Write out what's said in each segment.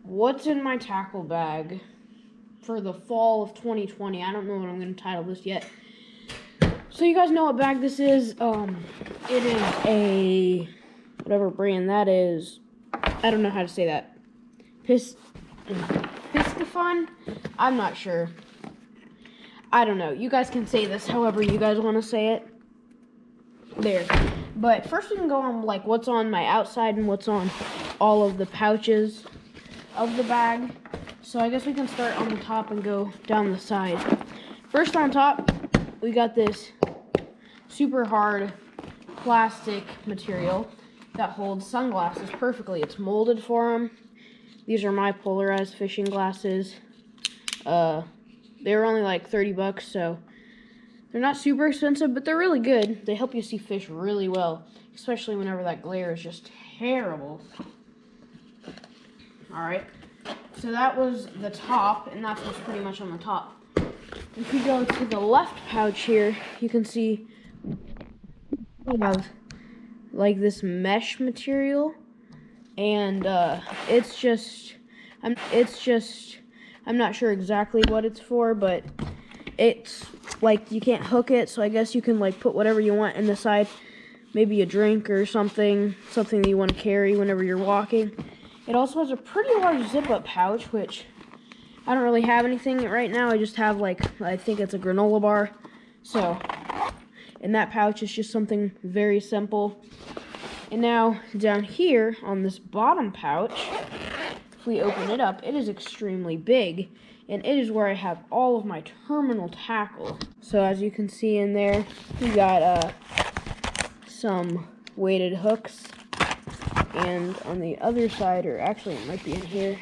What's in my tackle bag for the fall of 2020? I don't know what I'm going to title this yet. So you guys know what bag this is. It is a, whatever brand that is. I don't know how to say that. Piscifun? I'm not sure. I don't know. You guys can say this however you guys want to say it. There. But first we can go on like what's on my outside and what's on all of the pouches of the bag. So I guess we can start on the top and go down the side. First on top, we got this super hard plastic material that holds sunglasses perfectly. It's molded for them. These are my polarized fishing glasses. They were only like 30 bucks, so they're not super expensive, but they're really good. They help you see fish really well, especially whenever that glare is just terrible. Alright, so that was the top, and that's what's pretty much on the top. If you go to the left pouch here, you can see we have like this mesh material, and I'm not sure exactly what it's for, but it's like you can't hook it, so I guess you can like put whatever you want in the side, maybe a drink or something that you want to carry whenever you're walking. It also has a pretty large zip-up pouch, which I don't really have anything right now. I just have like, I think it's a granola bar. So in that pouch is just something very simple. And now down here on this bottom pouch, if we open it up, it is extremely big. And it is where I have all of my terminal tackle. So as you can see in there, we got some weighted hooks. And on the other side, or actually it might be in here,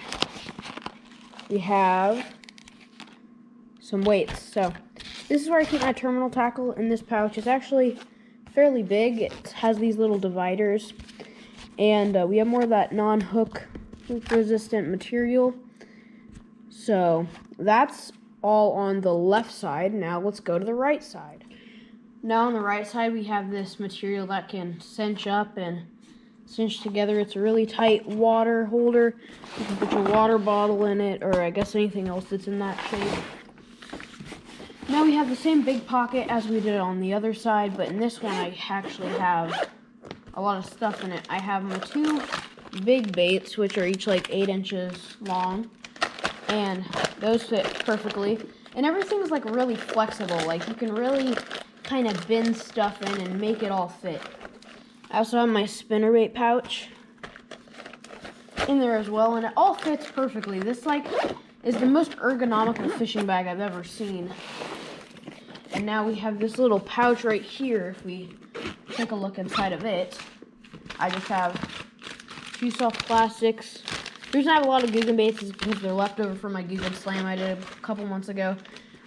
we have some weights. So this is where I keep my terminal tackle in this pouch. It's actually fairly big. It has these little dividers. And we have more of that non-hook resistant material. So that's all on the left side. Now let's go to the right side. Now on the right side, we have this material that can cinch up and cinch together. It's a really tight water holder. You can put your water bottle in it, or I guess anything else that's in that shape. Now we have the same big pocket as we did on the other side, but in this one I actually have a lot of stuff in it. I have my two big baits, which are each like 8 inches long, and those fit perfectly. And everything's like really flexible. Like you can really kind of bend stuff in and make it all fit. I also have my spinnerbait pouch in there as well, and it all fits perfectly. This like is the most ergonomical fishing bag I've ever seen. And now we have this little pouch right here. If we take a look inside of it, I just have 2 soft plastics. The reason I have a lot of Guggen baits is because they're left over from my Guggen Slam I did a couple months ago.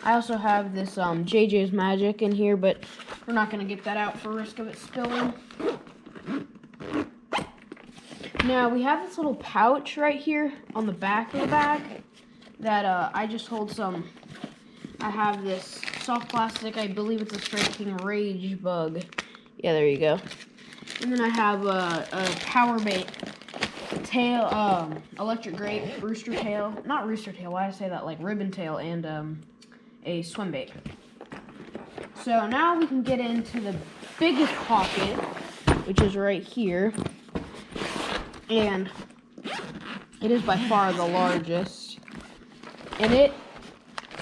I also have this JJ's Magic in here, but we're not going to get that out for risk of it spilling. Now we have this little pouch right here on the back of the bag that I just hold some. I have this soft plastic. I believe it's a striking rage bug. Yeah, there you go. And then I have a power bait tail, electric grape, rooster tail. Not rooster tail. Why did I say that? Like ribbon tail and a swim bait. So now we can get into the biggest pocket, which is right here. And it is by far the largest. And it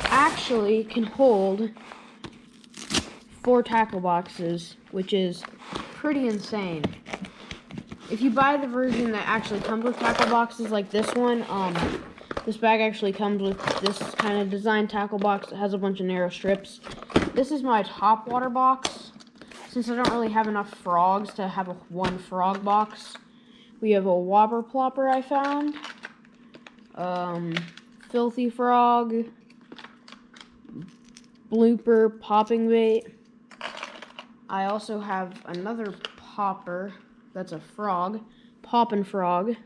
actually can hold 4 tackle boxes, which is pretty insane. If you buy the version that actually comes with tackle boxes like this one, this bag actually comes with this kind of design tackle box that has a bunch of narrow strips. This is my top water box. Since I don't really have enough frogs to have one frog box, we have a whopper plopper I found, filthy frog, blooper popping bait. I also have another popper that's a frog, poppin' frog.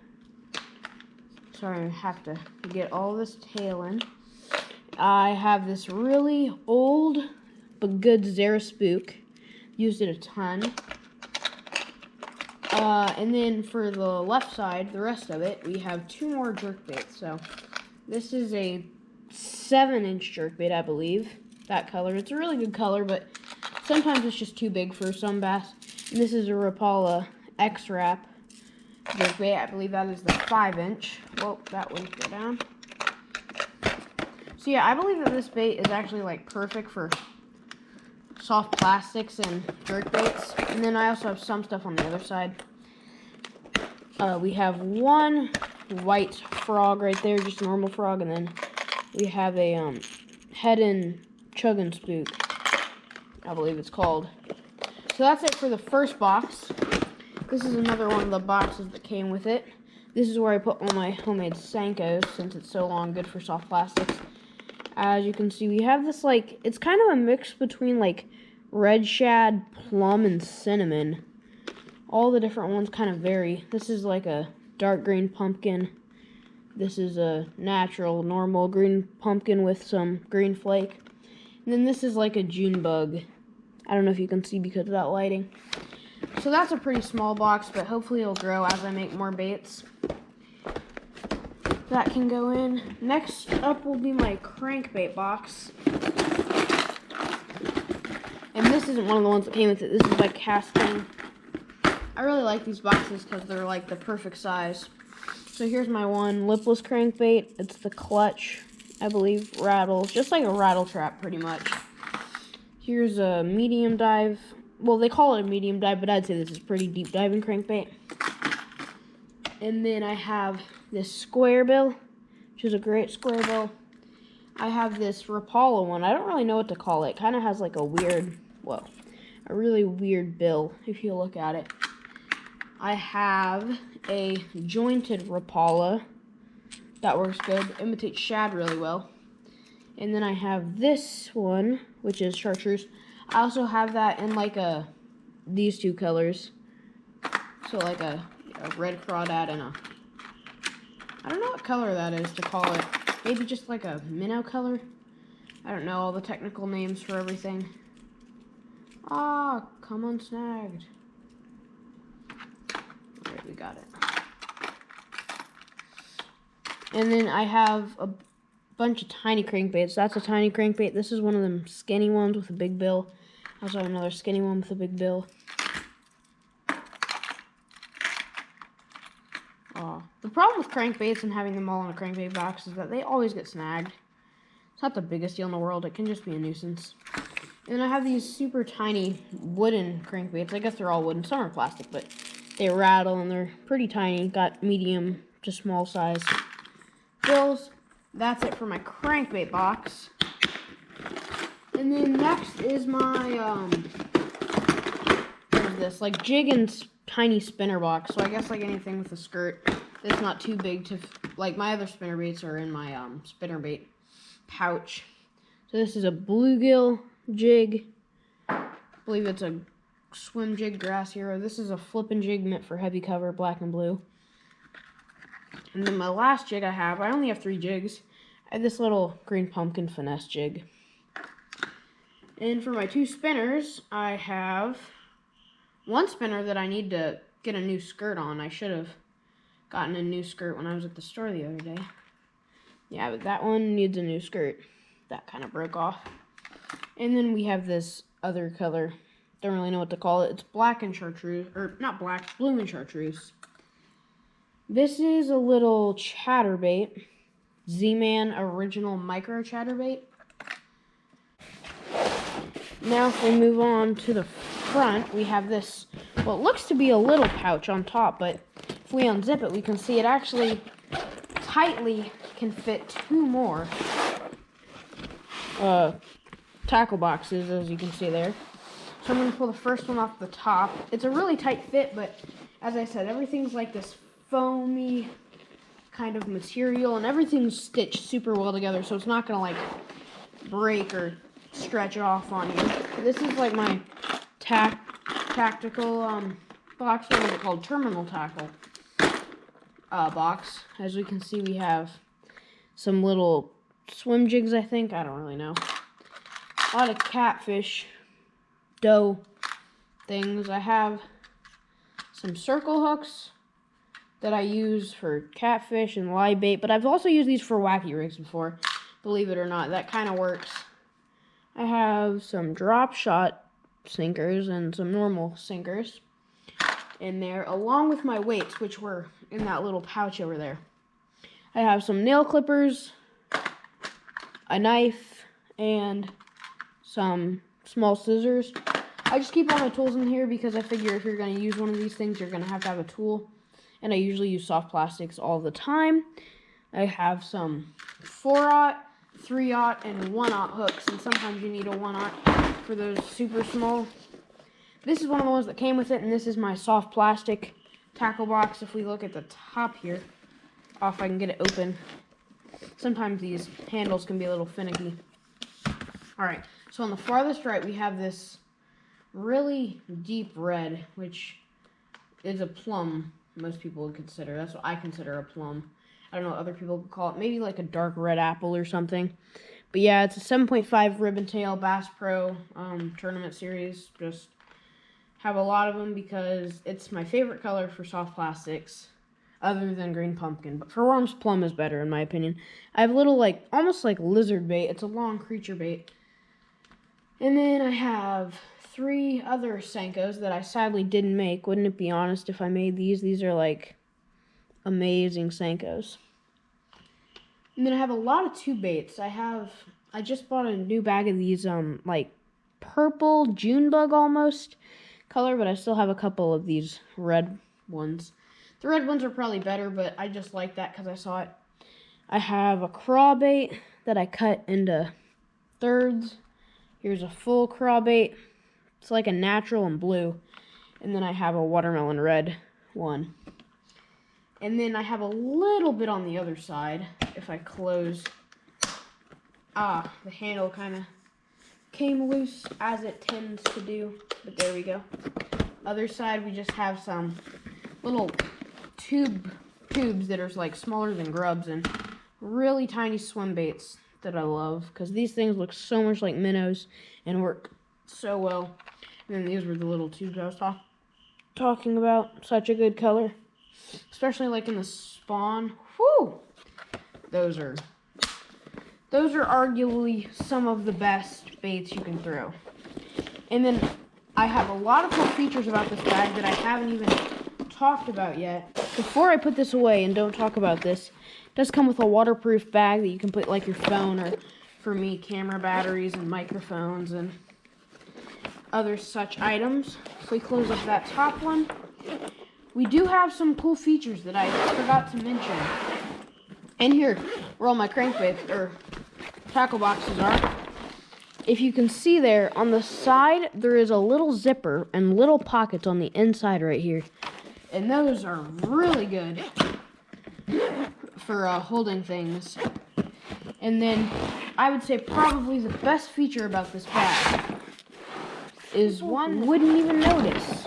Sorry, I have to get all this tail in. I have this really old but good Zara spook. Used it a ton. And then for the left side, the rest of it, we have 2 more jerkbaits. So this is a 7-inch jerkbait, I believe. That color. It's a really good color, but sometimes it's just too big for some bass. And this is a Rapala X-Wrap jerkbait. I believe that is the 5-inch. Whoa, that wouldn't go down. So yeah, I believe that this bait is actually like perfect for soft plastics and jerkbaits. And then I also have some stuff on the other side. We have 1 white frog right there, just a normal frog, and then we have a head and chug and spook, I believe it's called. So that's it for the first box. This is another one of the boxes that came with it. This is where I put all my homemade Senkos, since it's so long, good for soft plastics. As you can see, we have this, like, it's kind of a mix between, like, red shad, plum, and cinnamon. All the different ones kind of vary. This is like a dark green pumpkin. This is a natural, normal green pumpkin with some green flake. And then this is like a June bug. I don't know if you can see because of that lighting. So that's a pretty small box, but hopefully it'll grow as I make more baits. That can go in. Next up will be my crankbait box. And this isn't one of the ones that came with it. This is by Casting. I really like these boxes because they're like the perfect size. So here's my one lipless crankbait. It's the Clutch, I believe, rattles. Just like a rattle trap, pretty much. Here's a medium dive. Well, they call it a medium dive, but I'd say this is pretty deep diving crankbait. And then I have this square bill, which is a great square bill. I have this Rapala one. I don't really know what to call it. It kind of has like a weird, well, a really weird bill if you look at it. I have a jointed Rapala. That works good. Imitates shad really well. And then I have this one, which is chartreuse. I also have that in like these 2 colors. So like a red crawdad and I don't know what color that is to call it. Maybe just like a minnow color. I don't know all the technical names for everything. Ah, come on, snagged. Alright, we got it. And then I have a bunch of tiny crankbaits. That's a tiny crankbait. This is one of them skinny ones with a big bill. I also have another skinny one with a big bill. The problem with crankbaits and having them all in a crankbait box is that they always get snagged. It's not the biggest deal in the world. It can just be a nuisance. And then I have these super tiny wooden crankbaits. I guess they're all wooden. Some are plastic, but they rattle and they're pretty tiny. Got medium to small size bills. That's it for my crankbait box. And then next is my, what is this? Like jig and tiny spinner box. So I guess like anything with a skirt that's not too big to, like my other spinner baits are in my spinner bait pouch. So this is a bluegill jig. I believe it's a swim jig grass hero. This is a flippin' jig meant for heavy cover, black and blue. And then my last jig I only have 3 jigs. I have this little green pumpkin finesse jig. And for my 2 spinners, I have one spinner that I need to get a new skirt on. I should have gotten a new skirt when I was at the store the other day. Yeah, but that one needs a new skirt. That kind of broke off. And then we have this other color. Don't really know what to call it. It's black and chartreuse, or not black, blue and chartreuse. This is a little chatterbait. Z-Man original micro chatterbait. Now if we move on to the front, we have this, what looks to be a little pouch on top, but if we unzip it, we can see it actually tightly can fit 2 more tackle boxes, as you can see there. So I'm going to pull the first one off the top. It's a really tight fit, but as I said, everything's like this foamy kind of material, and everything's stitched super well together, so it's not going to like break or stretch off on you. This is like my tactical box. What is it called? Terminal tackle box. As we can see, we have some little swim jigs, I think. I don't really know. A lot of catfish dough things. I have some circle hooks that I use for catfish and live bait, but I've also used these for wacky rigs before, believe it or not. That kind of works. I have some drop shot sinkers and some normal sinkers in there, along with my weights, which were in that little pouch over there. I have some nail clippers, a knife, and some small scissors. I just keep all my tools in here because I figure if you're going to use one of these things, you're going to have a tool. And I usually use soft plastics all the time. I have some 4/0, 3/0, and 1/0 hooks, and sometimes you need a 1/0 for those super small. This is one of the ones that came with it, and this is my soft plastic tackle box. If we look at the top here, if I can get it open. Sometimes these handles can be a little finicky. Alright, so on the farthest right, we have this really deep red, which is a plum. Most people would consider. That's what I consider a plum. I don't know what other people would call it. Maybe like a dark red apple or something. But yeah, it's a 7.5 ribbon tail Bass Pro tournament series. Just have a lot of them because it's my favorite color for soft plastics, other than green pumpkin. But for worms, plum is better in my opinion. I have little almost like lizard bait. It's a long creature bait. And then I have 3 other Senkos that I sadly didn't make. Wouldn't it be honest if I made these? These are like amazing Senkos. And then I have a lot of tube baits. I just bought a new bag of these like purple June bug almost color, but I still have a couple of these red ones. The red ones are probably better, but I just like that because I saw it. I have a craw bait that I cut into thirds. Here's a full craw bait. It's like a natural and blue. And then I have a watermelon red one. And then I have a little bit on the other side. If I close, the handle kind of came loose, as it tends to do. But there we go. Other side, we just have some little tubes that are like smaller than grubs and really tiny swim baits that I love, because these things look so much like minnows and work so well. And then these were the little tubes I was talking about. Such a good color, especially like in the spawn. Whew! Those are arguably some of the best baits you can throw. And then I have a lot of cool features about this bag that I haven't even talked about yet. Before I put this away and don't talk about this, it does come with a waterproof bag that you can put like your phone, or for me, camera batteries and microphones and other such items. If we close up that top one, we do have some cool features that I forgot to mention. And here, where all my crankbaits or tackle boxes are, if you can see there on the side, there is a little zipper and little pockets on the inside right here. And those are really good for holding things. And then I would say probably the best feature about this bag is one wouldn't even notice.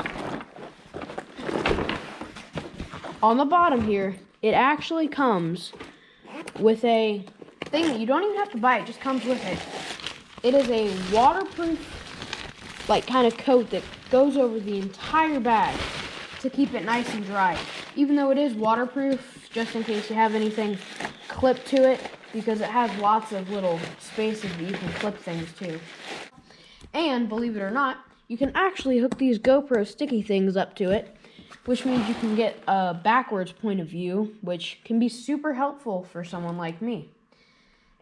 On the bottom here, it actually comes with a thing that you don't even have to buy. It just comes with it. It is a waterproof, like, kind of coat that goes over the entire bag to keep it nice and dry. Even though it is waterproof, just in case you have anything clipped to it, because it has lots of little spaces that you can clip things to. And, believe it or not, you can actually hook these GoPro sticky things up to it, which means you can get a backwards point of view, which can be super helpful for someone like me.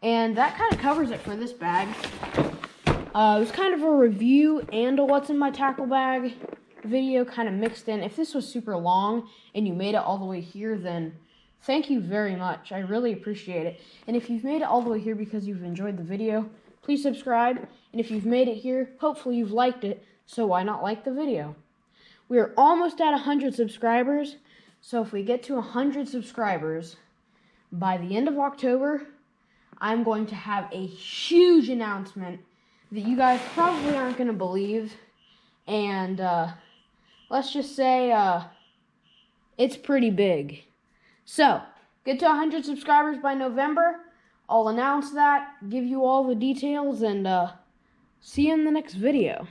And that kind of covers it for this bag. It was kind of a review and a what's in my tackle bag video kind of mixed in. If this was super long and you made it all the way here, then thank you very much. I really appreciate it. And if you've made it all the way here because you've enjoyed the video, please subscribe. And if you've made it here, hopefully you've liked it, so why not like the video? We are almost at 100 subscribers, so if we get to 100 subscribers by the end of October, I'm going to have a huge announcement that you guys probably aren't going to believe. And let's just say it's pretty big. So, get to 100 subscribers by November. I'll announce that, give you all the details, and see you in the next video.